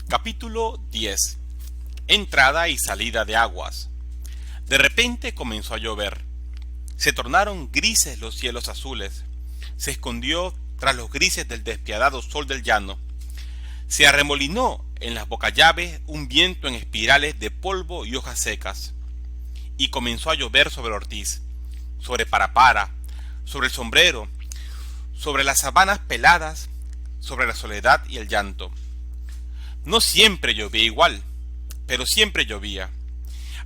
Capítulo 10. Entrada y salida de aguas. De repente comenzó a llover. Se tornaron grises los cielos azules. Se escondió tras los grises del despiadado sol del llano. Se arremolinó en las bocallaves un viento en espirales de polvo y hojas secas. Y comenzó a llover sobre Ortiz, sobre Parapara, sobre el sombrero, sobre las sabanas peladas, sobre la soledad y el llanto. No siempre llovía igual, pero siempre llovía.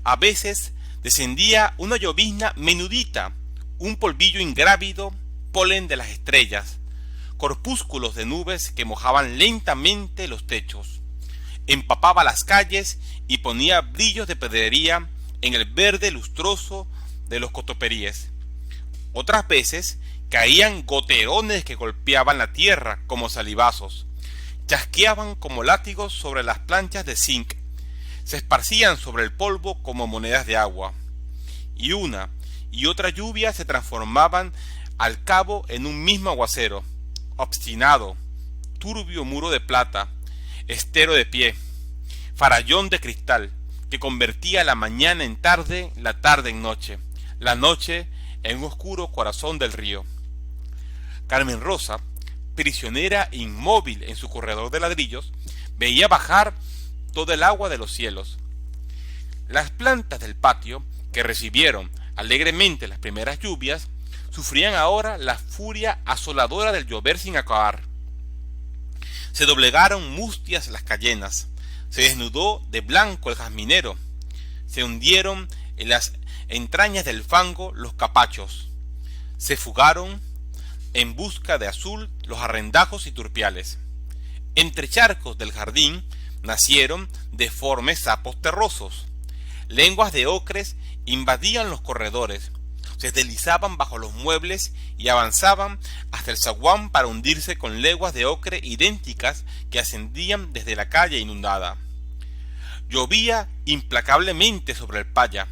A veces descendía una llovizna menudita, un polvillo ingrávido, polen de las estrellas, corpúsculos de nubes que mojaban lentamente los techos, empapaba las calles y ponía brillos de pedrería en el verde lustroso de los cotoperíes. Otras veces caían goterones que golpeaban la tierra como salivazos, chasqueaban como látigos sobre las planchas de zinc, se esparcían sobre el polvo como monedas de agua, y una y otra lluvia se transformaban al cabo en un mismo aguacero, obstinado, turbio muro de plata, estero de pie, farallón de cristal, que convertía la mañana en tarde, la tarde en noche, la noche en un oscuro corazón del río. Carmen Rosa, prisionera inmóvil en su corredor de ladrillos, veía bajar todo el agua de los cielos. Las plantas del patio, que recibieron alegremente las primeras lluvias, sufrían ahora la furia asoladora del llover sin acabar. Se doblegaron mustias las cayenas, se desnudó de blanco el jazminero, se hundieron en las entrañas del fango los capachos, se fugaron en busca de azul los arrendajos y turpiales. Entre charcos del jardín nacieron deformes sapos terrosos. Lenguas de ocres invadían los corredores, se deslizaban bajo los muebles y avanzaban hasta el zaguán para hundirse con leguas de ocre idénticas que ascendían desde la calle inundada. Llovía implacablemente sobre el Paya,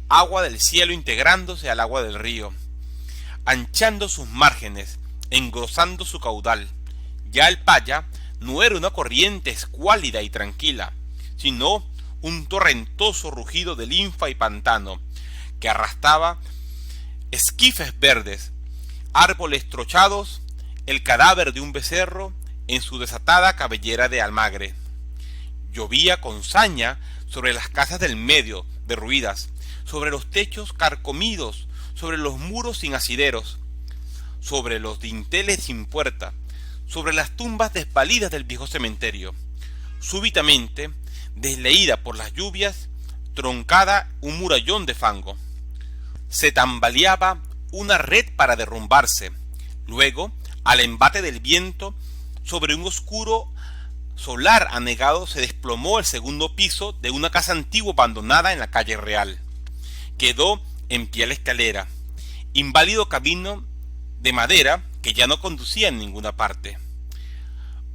agua del cielo integrándose al agua del río, anchando sus márgenes, engrosando su caudal. Ya el Paya no era una corriente escuálida y tranquila, sino un torrentoso rugido de linfa y pantano, que arrastraba esquifes verdes, árboles trochados, el cadáver de un becerro en su desatada cabellera de almagre. Llovía con saña sobre las casas del medio, derruidas, sobre los techos carcomidos, sobre los muros sin asideros, sobre los dinteles sin puerta, sobre las tumbas desvalidas del viejo cementerio. Súbitamente, desleída por las lluvias, troncada un murallón de fango. Se tambaleaba una red para derrumbarse. Luego, al embate del viento, sobre un oscuro solar anegado se desplomó el segundo piso de una casa antigua abandonada en la calle Real. Quedó en pie la escalera, inválido camino de madera que ya no conducía en ninguna parte.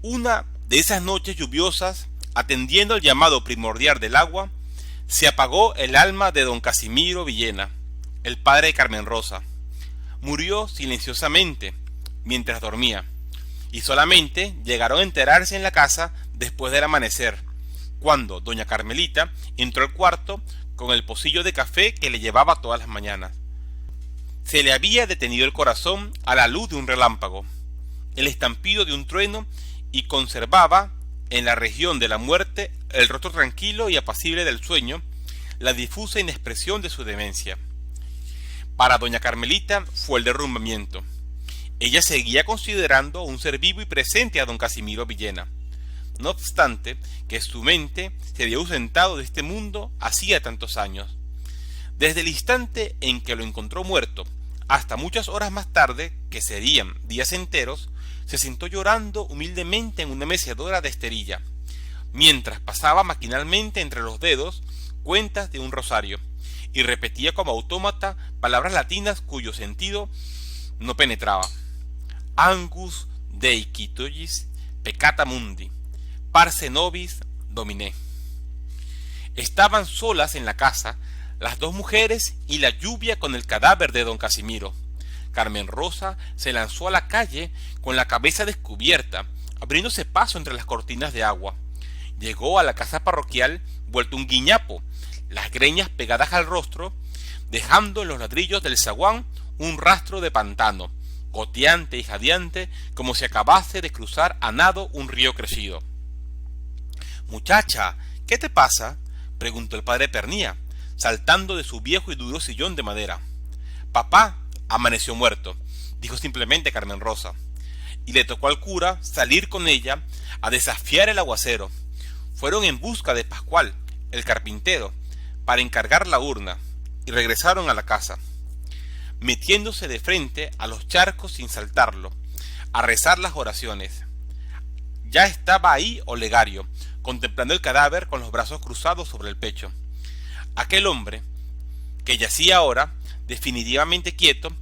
Una de esas noches lluviosas, atendiendo al llamado primordial del agua, se apagó el alma de don Casimiro Villena, el padre de Carmen Rosa. Murió silenciosamente mientras dormía, y solamente llegaron a enterarse en la casa después del amanecer, cuando doña Carmelita entró al cuarto con el pocillo de café que le llevaba todas las mañanas. Se le había detenido el corazón a la luz de un relámpago, el estampido de un trueno, y conservaba en la región de la muerte el rostro tranquilo y apacible del sueño, la difusa inexpresión de su demencia. Para doña Carmelita fue el derrumbamiento. Ella seguía considerando un ser vivo y presente a don Casimiro Villena, no obstante que su mente se había ausentado de este mundo hacía tantos años. Desde el instante en que lo encontró muerto, hasta muchas horas más tarde, que serían días enteros, se sentó llorando humildemente en una mecedora de esterilla, mientras pasaba maquinalmente entre los dedos cuentas de un rosario, y repetía como autómata palabras latinas cuyo sentido no penetraba. Angus Dei Quitois peccata mundi, parce nobis domine. Estaban solas en la casa las dos mujeres y la lluvia con el cadáver de don Casimiro. Carmen Rosa se lanzó a la calle con la cabeza descubierta, abriéndose paso entre las cortinas de agua. Llegó a la casa parroquial vuelto un guiñapo, las greñas pegadas al rostro, dejando en los ladrillos del zaguán un rastro de pantano, goteante y jadeante como si acabase de cruzar a nado un río crecido. «Muchacha, ¿qué te pasa?», preguntó el padre Pernía, saltando de su viejo y duro sillón de madera. «Papá amaneció muerto», dijo simplemente Carmen Rosa, y le tocó al cura salir con ella a desafiar el aguacero. Fueron en busca de Pascual, el carpintero, para encargar la urna, y regresaron a la casa, metiéndose de frente a los charcos sin saltarlo, a rezar las oraciones. Ya estaba ahí Olegario, contemplando el cadáver con los brazos cruzados sobre el pecho. Aquel hombre, que yacía ahora definitivamente quieto,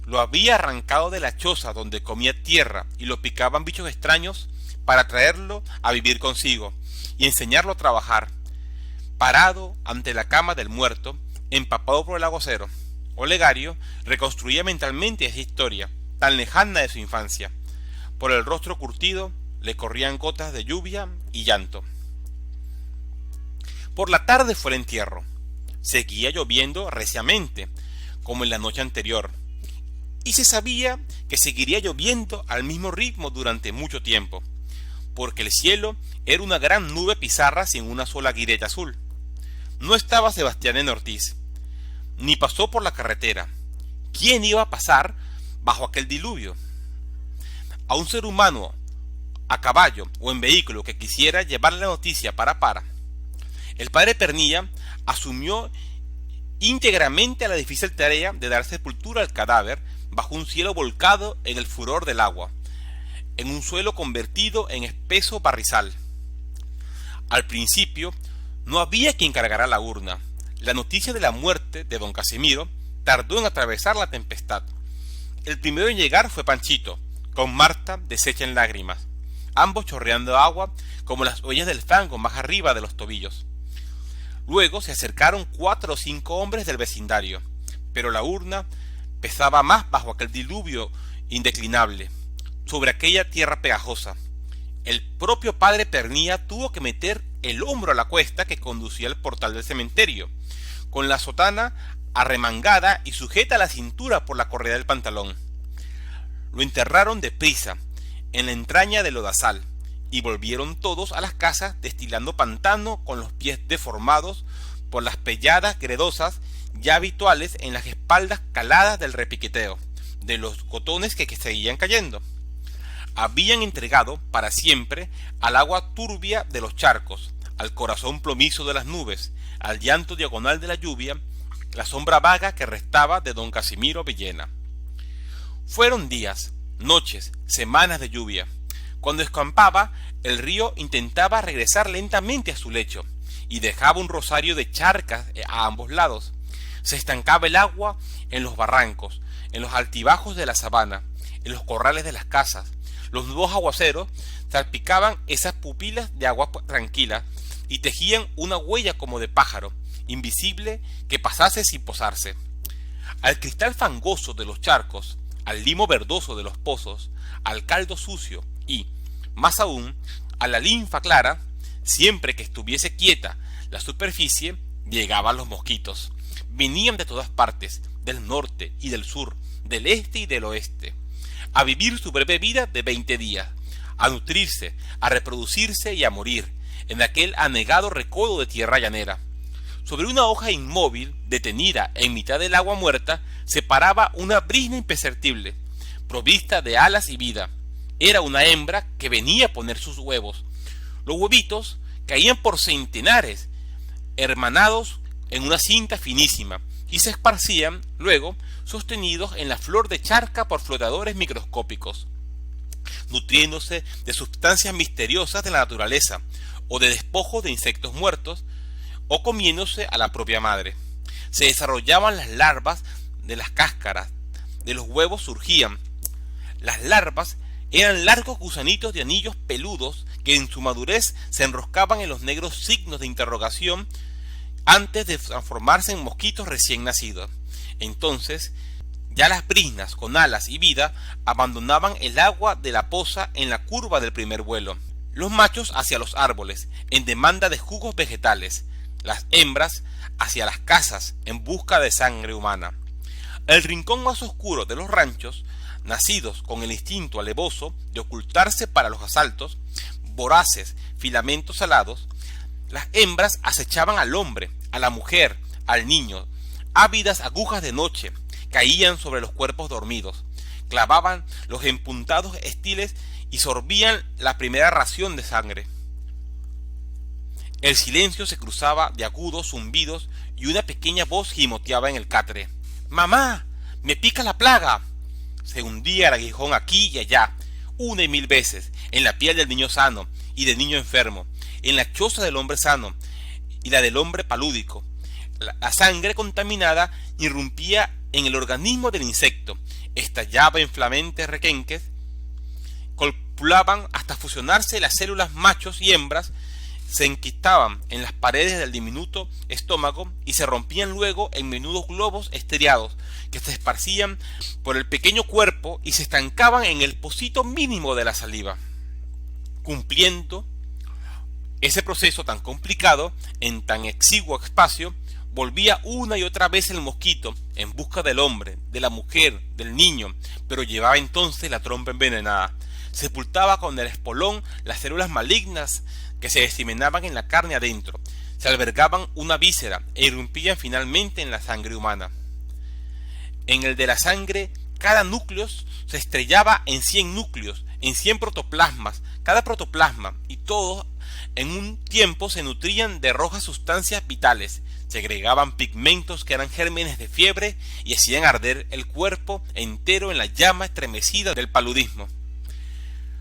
lo había arrancado de la choza donde comía tierra y lo picaban bichos extraños para traerlo a vivir consigo y enseñarlo a trabajar. Parado ante la cama del muerto, empapado por el aguacero, Olegario reconstruía mentalmente esa historia tan lejana de su infancia. Por el rostro curtido le corrían gotas de lluvia y llanto. Por la tarde fue el entierro. Seguía lloviendo reciamente, como en la noche anterior, y se sabía que seguiría lloviendo al mismo ritmo durante mucho tiempo, porque el cielo era una gran nube pizarra sin una sola guireta azul. No estaba Sebastián en Ortiz, ni pasó por la carretera. ¿Quién iba a pasar bajo aquel diluvio? A un ser humano a caballo o en vehículo que quisiera llevar la noticia para. El padre Pernía asumió íntegramente la difícil tarea de dar sepultura al cadáver bajo un cielo volcado en el furor del agua, en un suelo convertido en espeso barrizal. Al principio no había quien cargara la urna. La noticia de la muerte de don Casimiro tardó en atravesar la tempestad. El primero en llegar fue Panchito, con Marta deshecha en lágrimas, ambos chorreando agua como las huellas del fango más arriba de los tobillos. Luego se acercaron 4 o 5 hombres del vecindario, pero la urna pesaba más bajo aquel diluvio indeclinable, sobre aquella tierra pegajosa. El propio padre Pernía tuvo que meter el hombro a la cuesta que conducía al portal del cementerio, con la sotana arremangada y sujeta a la cintura por la correa del pantalón. Lo enterraron deprisa, en la entraña del lodazal, y volvieron todos a las casas destilando pantano con los pies deformados por las pelladas gredosas ya habituales en las espaldas caladas del repiqueteo, de los gotones que seguían cayendo. Habían entregado para siempre al agua turbia de los charcos, al corazón plomizo de las nubes, al llanto diagonal de la lluvia, la sombra vaga que restaba de don Casimiro Villena. Fueron días, noches, semanas de lluvia. Cuando escampaba, el río intentaba regresar lentamente a su lecho, y dejaba un rosario de charcas a ambos lados. Se estancaba el agua en los barrancos, en los altibajos de la sabana, en los corrales de las casas. Los nuevos aguaceros salpicaban esas pupilas de agua tranquila y tejían una huella como de pájaro, invisible, que pasase sin posarse. Al cristal fangoso de los charcos, al limo verdoso de los pozos, al caldo sucio y, más aún, a la linfa clara, siempre que estuviese quieta la superficie, llegaban los mosquitos. Venían de todas partes, del norte y del sur, del este y del oeste, a vivir su breve vida de 20 días, a nutrirse, a reproducirse y a morir, en aquel anegado recodo de tierra llanera. Sobre una hoja inmóvil, detenida en mitad del agua muerta, se paraba una brizna imperceptible, provista de alas y vida. Era una hembra que venía a poner sus huevos. Los huevitos caían por centenares, hermanados en una cinta finísima, y se esparcían, luego, sostenidos en la flor de charca por flotadores microscópicos, nutriéndose de sustancias misteriosas de la naturaleza, o de despojos de insectos muertos, o comiéndose a la propia madre. Se desarrollaban las larvas de las cáscaras, de los huevos surgían. Las larvas eran largos gusanitos de anillos peludos que en su madurez se enroscaban en los negros signos de interrogación antes de transformarse en mosquitos recién nacidos. Entonces, ya las briznas con alas y vida abandonaban el agua de la poza en la curva del primer vuelo. los machos hacia los árboles, en demanda de jugos vegetales, las hembras hacia las casas, en busca de sangre humana. El rincón más oscuro de los ranchos, nacidos con el instinto alevoso de ocultarse para los asaltos, voraces filamentos alados, las hembras acechaban al hombre, a la mujer, al niño. Ávidas agujas de noche caían sobre los cuerpos dormidos, clavaban los empuntados estiles y sorbían la primera ración de sangre. El silencio se cruzaba de agudos zumbidos y una pequeña voz gimoteaba en el catre. ¡Mamá! ¡Me pica la plaga! Se hundía el aguijón aquí y allá, una y mil veces, en la piel del niño sano y del niño enfermo, en la choza del hombre sano y la del hombre palúdico. La sangre contaminada irrumpía en el organismo del insecto, estallaba en flamentes requenques, copulaban hasta fusionarse las células machos y hembras, se enquistaban en las paredes del diminuto estómago y se rompían luego en menudos globos estriados que se esparcían por el pequeño cuerpo y se estancaban en el pocito mínimo de la saliva. Cumpliendo ese proceso tan complicado en tan exiguo espacio, volvía una y otra vez el mosquito en busca del hombre, de la mujer, del niño, pero llevaba entonces la trompa envenenada. Sepultaba con el espolón las células malignas que se diseminaban en la carne adentro, se albergaban una víscera e irrumpían finalmente en la sangre humana. En el de la sangre, cada núcleo se estrellaba en 100 núcleos, en 100 protoplasmas, cada protoplasma, y todos en un tiempo se nutrían de rojas sustancias vitales, segregaban pigmentos que eran gérmenes de fiebre y hacían arder el cuerpo entero en la llama estremecida del paludismo.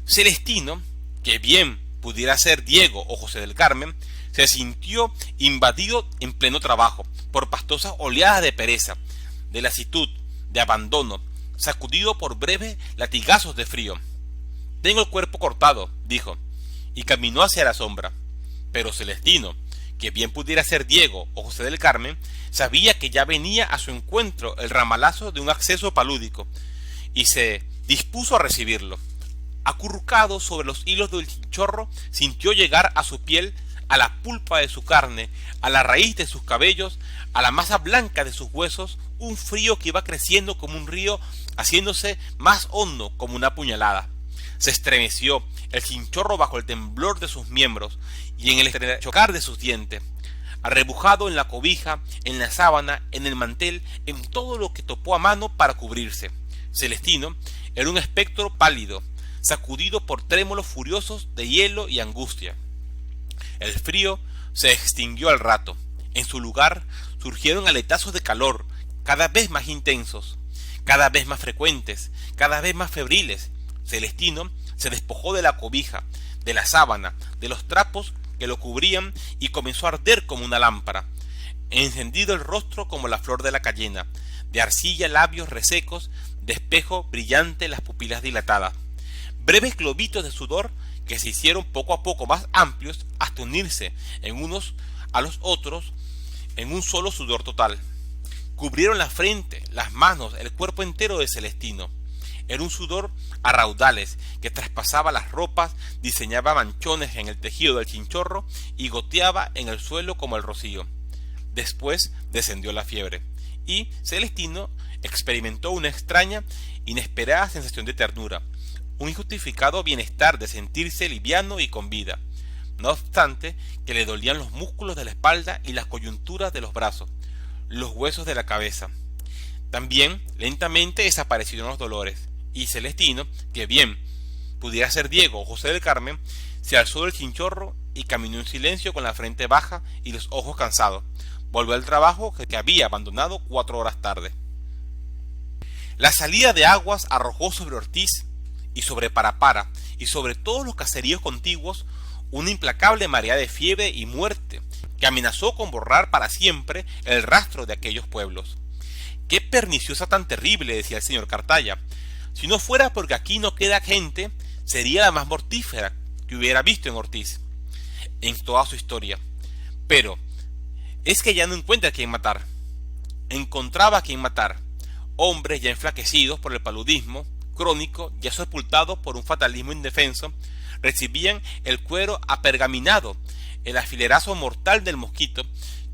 Celestino, que bien pudiera ser Diego o José del Carmen, se sintió invadido en pleno trabajo por pastosas oleadas de pereza, de lasitud, de abandono, sacudido por breves latigazos de frío. «Tengo el cuerpo cortado», dijo, y caminó hacia la sombra. Pero Celestino, que bien pudiera ser Diego o José del Carmen, sabía que ya venía a su encuentro el ramalazo de un acceso palúdico, y se dispuso a recibirlo. Acurrucado sobre los hilos del chinchorro, sintió llegar a su piel, a la pulpa de su carne, a la raíz de sus cabellos, a la masa blanca de sus huesos, un frío que iba creciendo como un río, haciéndose más hondo como una puñalada. Se estremeció el chinchorro bajo el temblor de sus miembros y en el chocar de sus dientes. Arrebujado en la cobija, en la sábana, en el mantel, en todo lo que topó a mano para cubrirse. Celestino era un espectro pálido, sacudido por trémolos furiosos de hielo y angustia. El frío se extinguió al rato. En su lugar surgieron aletazos de calor, cada vez más intensos, cada vez más frecuentes, cada vez más febriles. Celestino se despojó de la cobija, de la sábana, de los trapos que lo cubrían y comenzó a arder como una lámpara. Encendido el rostro como la flor de la cayena, de arcilla labios resecos, de espejo brillante las pupilas dilatadas. Breves globitos de sudor que se hicieron poco a poco más amplios hasta unirse en unos a los otros en un solo sudor total. Cubrieron la frente, las manos, el cuerpo entero de Celestino. Era un sudor a raudales que traspasaba las ropas, diseñaba manchones en el tejido del chinchorro y goteaba en el suelo como el rocío. Después descendió la fiebre y Celestino experimentó una extraña, inesperada sensación de ternura, un injustificado bienestar de sentirse liviano y con vida, no obstante que le dolían los músculos de la espalda y las coyunturas de los brazos, los huesos de la cabeza. También lentamente desaparecieron los dolores, y Celestino, que bien pudiera ser Diego o José del Carmen, se alzó del chinchorro y caminó en silencio con la frente baja y los ojos cansados. Volvió al trabajo que había abandonado 4 horas tarde. La salida de aguas arrojó sobre Ortiz y sobre Parapara y sobre todos los caseríos contiguos una implacable marea de fiebre y muerte que amenazó con borrar para siempre el rastro de aquellos pueblos. «Qué perniciosa tan terrible», decía el señor Cartaya. «Si no fuera porque aquí no queda gente, sería la más mortífera que hubiera visto en Ortiz en toda su historia. Pero es que ya no encuentra a quien matar». Encontraba a quien matar. Hombres ya enflaquecidos por el paludismo crónico, ya sepultados por un fatalismo indefenso, recibían el cuero apergaminado, el alfilerazo mortal del mosquito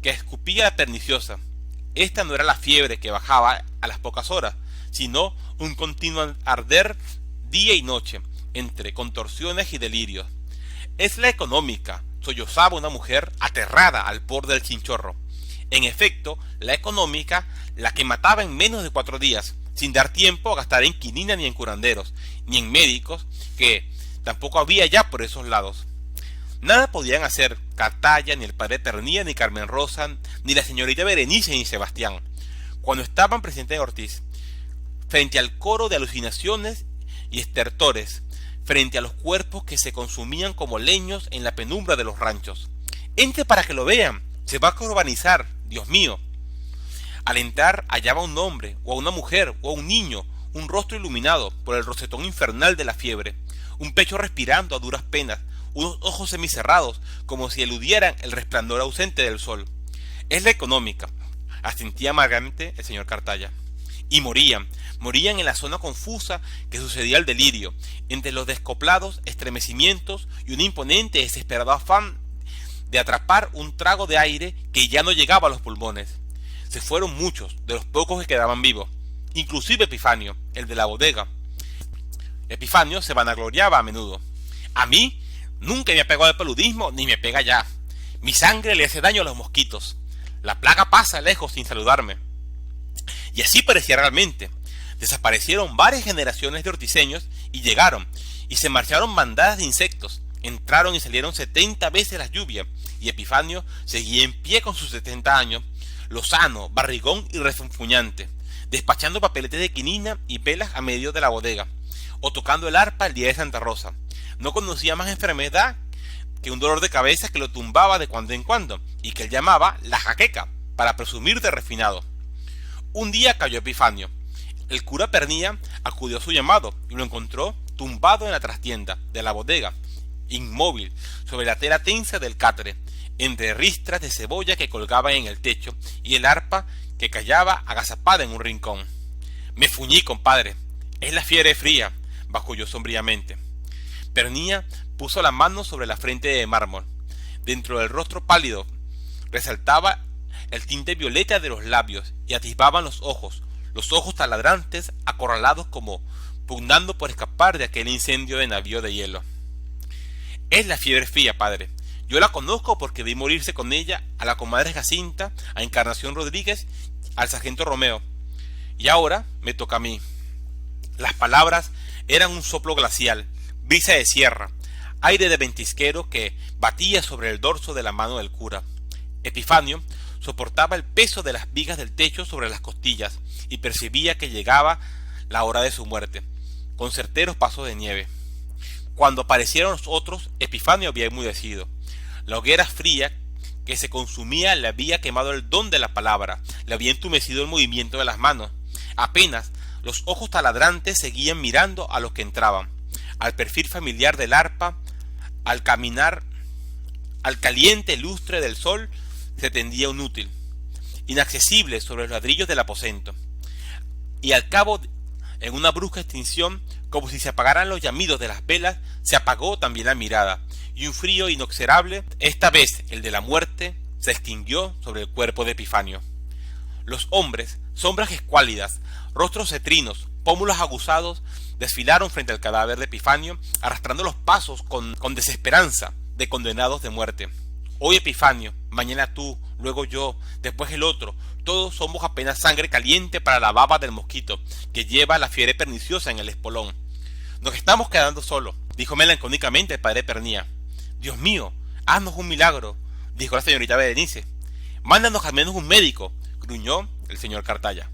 que escupía la perniciosa. Esta no era la fiebre que bajaba a las pocas horas, sino un continuo arder día y noche, entre contorsiones y delirios. Es la económica, sollozaba una mujer aterrada al borde del chinchorro. En efecto, la económica, la que mataba en menos de 4 días, sin dar tiempo a gastar en quinina ni en curanderos, ni en médicos, que tampoco había ya por esos lados. Nada podían hacer Cartaya, ni el padre Pernía, ni Carmen Rosa, ni la señorita Berenice, ni Sebastián, cuando estaban presentes en Ortiz, frente al coro de alucinaciones y estertores, frente a los cuerpos que se consumían como leños en la penumbra de los ranchos. Entre para que lo vean, se va a urbanizar, Dios mío. Al entrar hallaba a un hombre, o a una mujer, o a un niño, un rostro iluminado por el rosetón infernal de la fiebre, un pecho respirando a duras penas, unos ojos semicerrados, como si eludieran el resplandor ausente del sol. Es la económica, asentía amargamente el señor Cartaya. Y morían en la zona confusa que sucedía al delirio, entre los descoplados estremecimientos y un imponente y desesperado afán de atrapar un trago de aire que ya no llegaba a los pulmones. Se fueron muchos de los pocos que quedaban vivos, inclusive Epifanio, el de la bodega. Epifanio se vanagloriaba a menudo. A mí nunca me ha pegado el paludismo ni me pega ya. Mi sangre le hace daño a los mosquitos. La plaga pasa lejos sin saludarme. Y así parecía realmente. Desaparecieron varias generaciones de orticeños y llegaron, y se marcharon bandadas de insectos. Entraron y salieron 70 veces las lluvias, y Epifanio seguía en pie con sus 70 años, lozano, barrigón y refunfuñante, despachando papeletes de quinina y velas a medio de la bodega, o tocando el arpa el día de Santa Rosa. No conocía más enfermedad que un dolor de cabeza que lo tumbaba de cuando en cuando, y que él llamaba la jaqueca, para presumir de refinado. Un día cayó Epifanio. El cura Pernía acudió a su llamado y lo encontró tumbado en la trastienda de la bodega, inmóvil, sobre la tela tensa del catre, entre ristras de cebolla que colgaban en el techo y el arpa que callaba agazapada en un rincón. Me fuñí, compadre. Es la fiebre fría, bajulló sombríamente. Pernía puso la mano sobre la frente de mármol. Dentro del rostro pálido resaltaba el tinte violeta de los labios y atisbaban los ojos taladrantes, acorralados como pugnando por escapar de aquel incendio de navío de hielo. Es la fiebre fría, padre. Yo la conozco porque vi morirse con ella a la comadre Jacinta, a Encarnación Rodríguez, al sargento Romeo. Y ahora me toca a mí. Las palabras eran un soplo glacial, brisa de sierra, aire de ventisquero que batía sobre el dorso de la mano del cura. Epifanio soportaba el peso de las vigas del techo sobre las costillas y percibía que llegaba la hora de su muerte, con certeros pasos de nieve. Cuando aparecieron los otros, Epifanio había enmudecido. La hoguera fría que se consumía le había quemado el don de la palabra, le había entumecido el movimiento de las manos. Apenas los ojos taladrantes seguían mirando a los que entraban, al perfil familiar del arpa, al caminar, al caliente lustre del sol se tendía inútil, inaccesible sobre los ladrillos del aposento. Y al cabo, en una brusca extinción, como si se apagaran los llamidos de las velas, se apagó también la mirada, y un frío inexorable, esta vez el de la muerte, se extinguió sobre el cuerpo de Epifanio. Los hombres, sombras escuálidas, rostros cetrinos, pómulos aguzados, desfilaron frente al cadáver de Epifanio, arrastrando los pasos con desesperanza de condenados de muerte. Hoy Epifanio, mañana tú, luego yo, después el otro, todos somos apenas sangre caliente para la baba del mosquito, que lleva la fiebre perniciosa en el espolón. Nos estamos quedando solos, dijo melancólicamente el padre Pernía. Dios mío, haznos un milagro, dijo la señorita Berenice. Mándanos al menos un médico, gruñó el señor Cartaya.